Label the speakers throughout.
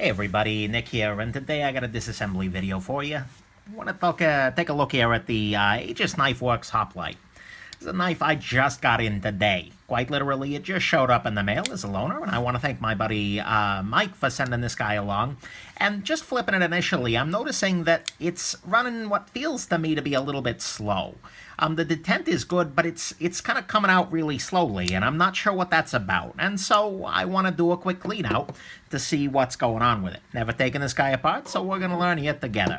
Speaker 1: Hey everybody, Nick here, and today I got a disassembly video for you. I want to take a look here at the Aegis Knife Works Hoplite. It's a knife I just got in today. Quite literally, it just showed up in the mail as a loaner, and I want to thank my buddy Mike for sending this guy along. And just flipping it initially, I'm noticing that it's running what feels to me to be a little bit slow. The detent is good, but it's kind of coming out really slowly, and I'm not sure what that's about. And so I want to do a quick clean out to see what's going on with it. Never taken this guy apart, so we're going to learn it together.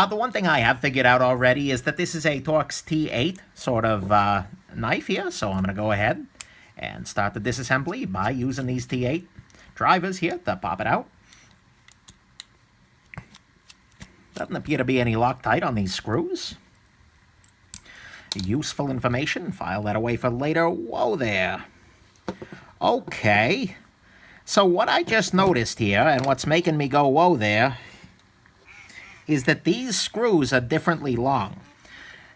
Speaker 1: The one thing I have figured out already is that this is a Torx T8 sort of knife here, so I'm going to go ahead and start the disassembly by using these T8 drivers here to pop it out. Doesn't appear to be any Loctite on these screws. Useful information. File that away for later. Whoa there. Okay. So what I just noticed here, and what's making me go whoa there, is that these screws are differently long.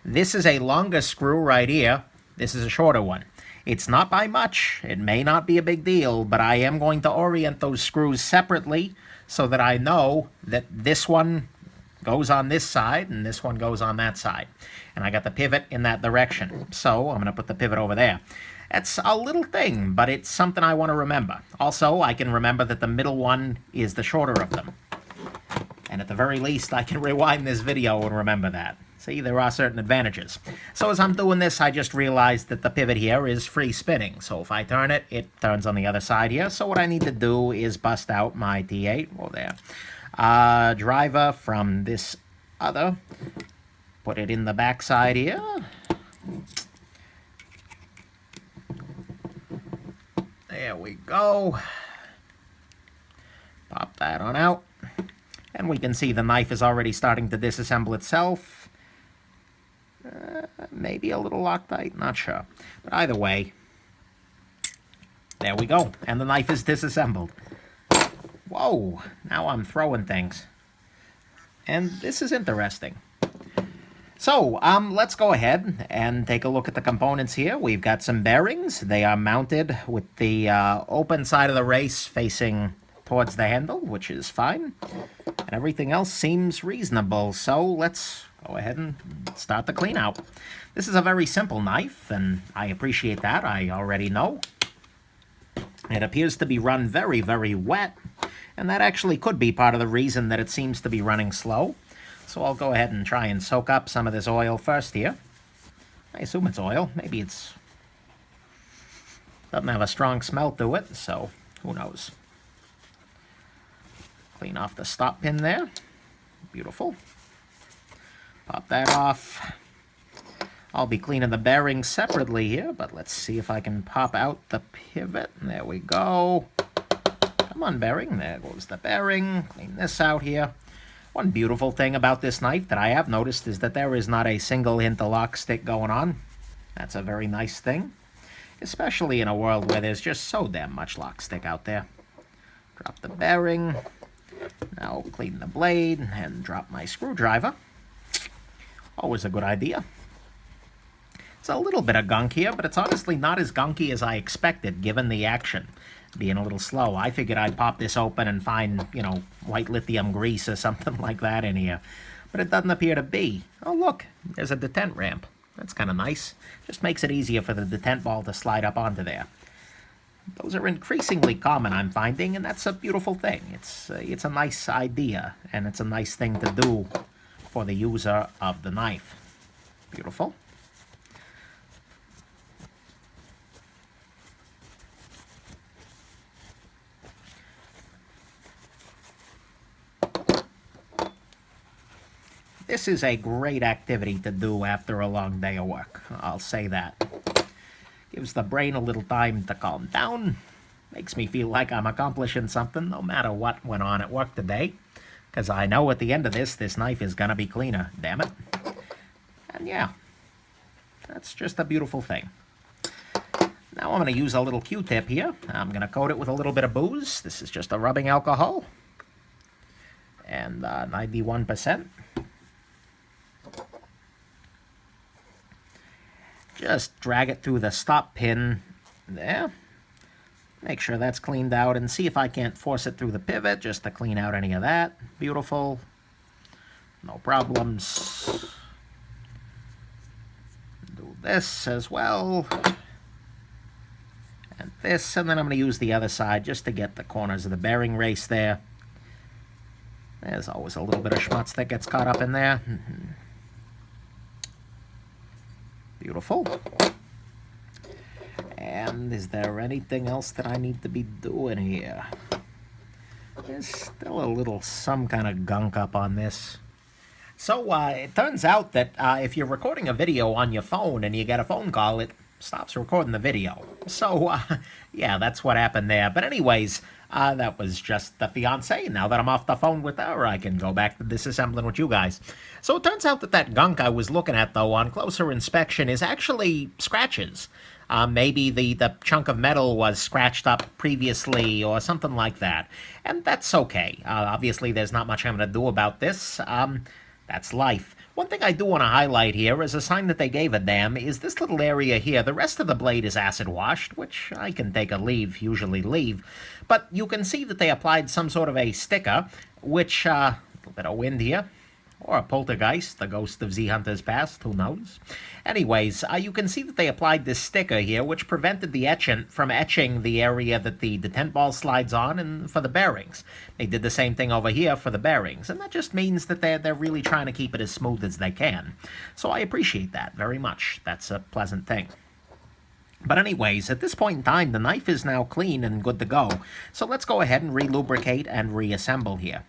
Speaker 1: This is a longer screw right here. This is a shorter one. It's not by much. It may not be a big deal, but I am going to orient those screws separately so that I know that this one goes on this side and this one goes on that side. And I got the pivot in that direction. So I'm going to put the pivot over there. That's a little thing, but it's something I want to remember. Also, I can remember that the middle one is the shorter of them. And at the very least, I can rewind this video and remember that. See, there are certain advantages. So as I'm doing this, I just realized that the pivot here is free spinning. So if I turn it, it turns on the other side here. So what I need to do is bust out my T8. Oh, there. Driver from this other. Put it in the back side here. There we go. Pop that on out. And we can see the knife is already starting to disassemble itself. Maybe a little Loctite, not sure. But either way, there we go. And the knife is disassembled. Whoa, now I'm throwing things. And this is interesting. So, let's go ahead and take a look at the components here. We've got some bearings. They are mounted with the open side of the race facing towards the handle, which is fine. And everything else seems reasonable. So, let's go ahead and start the clean out. This is a very simple knife, and I appreciate that. I already know. It appears to be run very, very wet. And that actually could be part of the reason that it seems to be running slow. So I'll go ahead and try and soak up some of this oil first here. I assume it's oil. Maybe it's doesn't have a strong smell to it, so who knows. Clean off the stop pin there. Beautiful. Pop that off. I'll be cleaning the bearings separately here, but let's see if I can pop out the pivot. There we go. Come on, bearing. There goes the bearing. Clean this out here. One beautiful thing about this knife that I have noticed is that there is not a single hint of lock stick going on. That's a very nice thing, especially in a world where there's just so damn much lock stick out there. Drop the bearing. Now clean the blade and drop my screwdriver. Always a good idea. It's a little bit of gunk here, but it's honestly not as gunky as I expected given the action being a little slow. I figured I'd pop this open and find, you know, white lithium grease or something like that in here. But it doesn't appear to be. Oh, look, there's a detent ramp. That's kind of nice. Just makes it easier for the detent ball to slide up onto there. Those are increasingly common, I'm finding, and that's a beautiful thing. It's a nice idea, and it's a nice thing to do for the user of the knife. Beautiful. This is a great activity to do after a long day of work. I'll say that. Gives the brain a little time to calm down. Makes me feel like I'm accomplishing something no matter what went on at work today. Because I know at the end of this knife is going to be cleaner, damn it. And yeah, that's just a beautiful thing. Now I'm going to use a little Q-tip here. I'm going to coat it with a little bit of booze. This is just a rubbing alcohol. And 91%. Just drag it through the stop pin there. Make sure that's cleaned out and see if I can't force it through the pivot just to clean out any of that. Beautiful. No problems. Do this as well. And this, and then I'm going to use the other side just to get the corners of the bearing race there. There's always a little bit of schmutz that gets caught up in there. Beautiful. And is there anything else that I need to be doing here? There's still a little some kind of gunk up on this. So it turns out that if you're recording a video on your phone and you get a phone call, it stops recording the video. So yeah, that's what happened there. But anyways, that was just the fiance. Now that I'm off the phone with her, I can go back to disassembling with you guys. So it turns out that that gunk I was looking at, though, on closer inspection is actually scratches. Maybe the chunk of metal was scratched up previously or something like that. And that's okay. Obviously, there's not much I'm going to do about this. That's life. One thing I do want to highlight here as a sign that they gave a damn is this little area here. The rest of the blade is acid washed, which I can take a usually leave. But you can see that they applied some sort of a sticker, which, a little bit of wind here. Or a poltergeist, the ghost of Z Hunter's past, who knows? Anyways, you can see that they applied this sticker here, which prevented the etchant from etching the area that the detent ball slides on and for the bearings. They did the same thing over here for the bearings, and that just means that they're really trying to keep it as smooth as they can. So I appreciate that very much. That's a pleasant thing. But anyways, at this point in time, the knife is now clean and good to go. So let's go ahead and relubricate and reassemble here.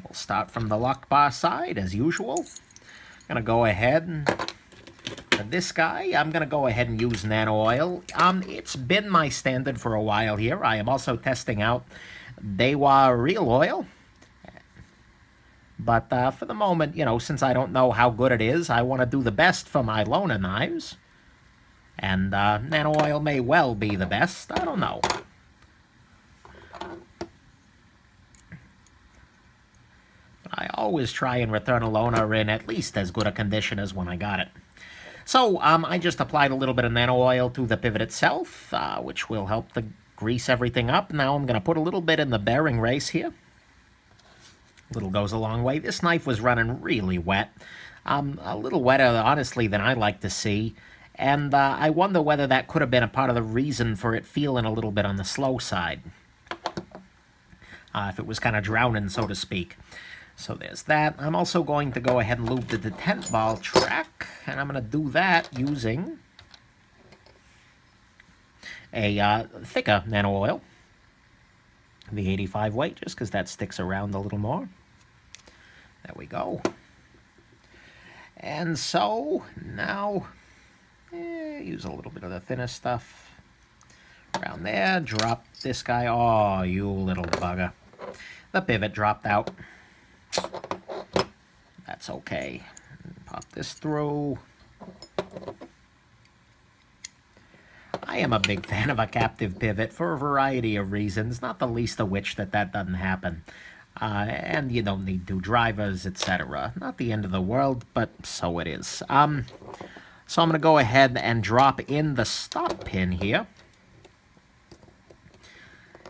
Speaker 1: We'll start from the lock bar side, as usual. I'm going to go ahead and, for this guy, I'm going to go ahead and use nano oil. It's been my standard for a while here. I am also testing out Dewa real oil. But for the moment, since I don't know how good it is, I want to do the best for my Lona knives. And nano oil may well be the best. I don't know. I always try and return a Lona in at least as good a condition as when I got it. So I just applied a little bit of nano oil to the pivot itself, which will help to grease everything up. Now I'm going to put a little bit in the bearing race here. A little goes a long way. This knife was running really wet. A little wetter, honestly, than I like to see. And I wonder whether that could have been a part of the reason for it feeling a little bit on the slow side. If it was kind of drowning, so to speak. So there's that. I'm also going to go ahead and lube the detent ball track, and I'm going to do that using a thicker nano oil, the 85 weight, just because that sticks around a little more. There we go. And so now, use a little bit of the thinner stuff around there. Drop this guy. Oh, you little bugger. The pivot dropped out. That's okay. Pop this through. I am a big fan of a captive pivot for a variety of reasons, not the least of which that doesn't happen. And you don't need two drivers, etc. Not the end of the world, but so it is. So I'm going to go ahead and drop in the stop pin here.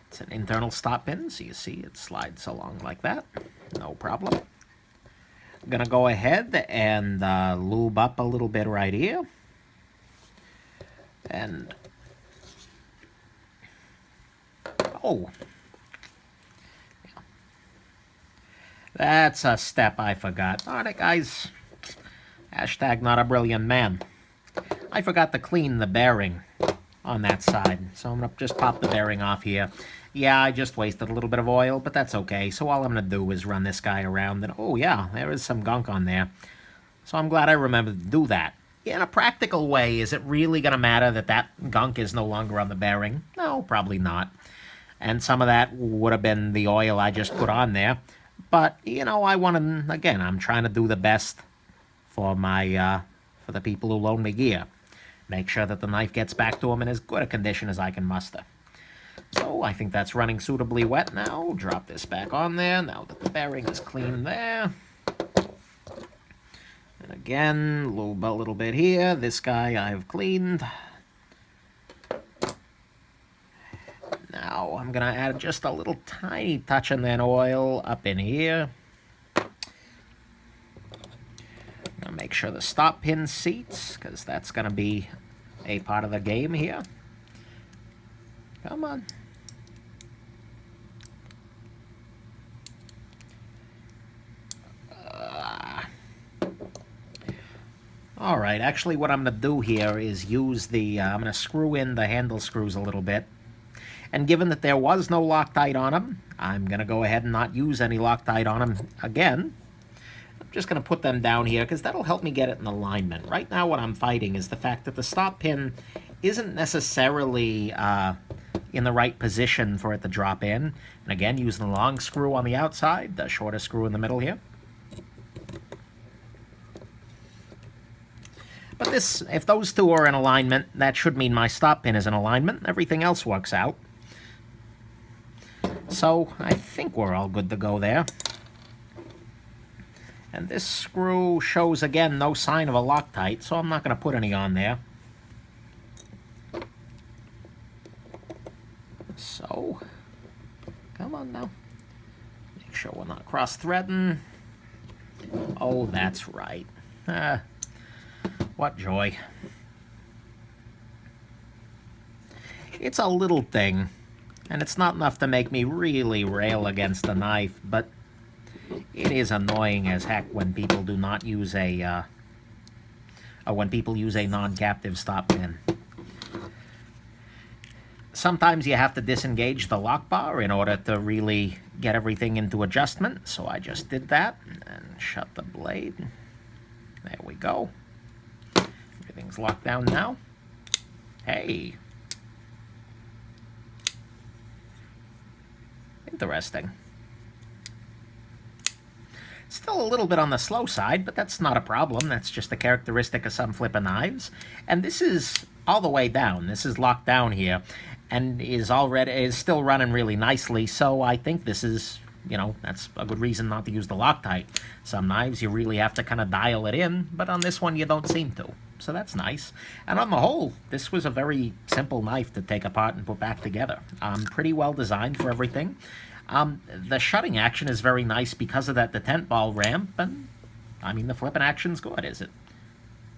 Speaker 1: It's an internal stop pin, so you see it slides along like that. No problem. I'm going to go ahead and lube up a little bit right here. And, oh, yeah. That's a step I forgot. Darn it, guys. Hashtag not a brilliant man. I forgot to clean the bearing on that side. So I'm going to just pop the bearing off here. Yeah, I just wasted a little bit of oil, but that's okay. So all I'm going to do is run this guy around. And oh yeah, there is some gunk on there. So I'm glad I remembered to do that. In a practical way, is it really going to matter that that gunk is no longer on the bearing? No, probably not. And some of that would have been the oil I just put on there. But, I want to, again, I'm trying to do the best for my, for the people who loan me gear. Make sure that the knife gets back to them in as good a condition as I can muster. So I think that's running suitably wet now. Drop this back on there now that the bearing is clean there. And again, lube a little bit here. This guy I've cleaned. Now I'm gonna add just a little tiny touch of that oil up in here. I'm gonna make sure the stop pin seats, because that's gonna be a part of the game here. Come on. All right, actually what I'm going to do here is use the, I'm going to screw in the handle screws a little bit. And given that there was no Loctite on them, I'm going to go ahead and not use any Loctite on them again. I'm just going to put them down here because that'll help me get it in alignment. Right now what I'm fighting is the fact that the stop pin isn't necessarily in the right position for it to drop in. And again, using the long screw on the outside, the shorter screw in the middle here. But this, if those two are in alignment, that should mean my stop pin is in alignment. Everything else works out. So I think we're all good to go there. And this screw shows, again, no sign of a Loctite, so I'm not going to put any on there. So, come on now. Make sure we're not cross-threading. Oh, that's right. What joy. It's a little thing, and it's not enough to make me really rail against the knife, but it is annoying as heck when people do not use a, when people use a non-captive stop pin. Sometimes you have to disengage the lock bar in order to really get everything into adjustment, so I just did that, and shut the blade. There we go. Everything's locked down now. Hey. Interesting. Still a little bit on the slow side, but that's not a problem. That's just a characteristic of some flipping knives. And this is all the way down. This is locked down here and is still running really nicely. So I think this is, you know, that's a good reason not to use the Loctite. Some knives you really have to kind of dial it in, but on this one you don't seem to. So that's nice. And on the whole, this was a very simple knife to take apart and put back together. Pretty well designed for everything. The shutting action is very nice because of that detent ball ramp, and I mean the flipping action's good, is it?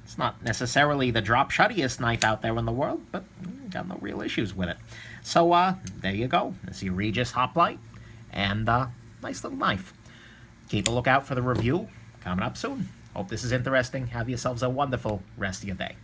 Speaker 1: It's not necessarily the drop shuttiest knife out there in the world, but got no real issues with it. So there you go. This is your Aegis Hoplite, and nice little knife. Keep a lookout for the review coming up soon. Hope this is interesting. Have yourselves a wonderful rest of your day.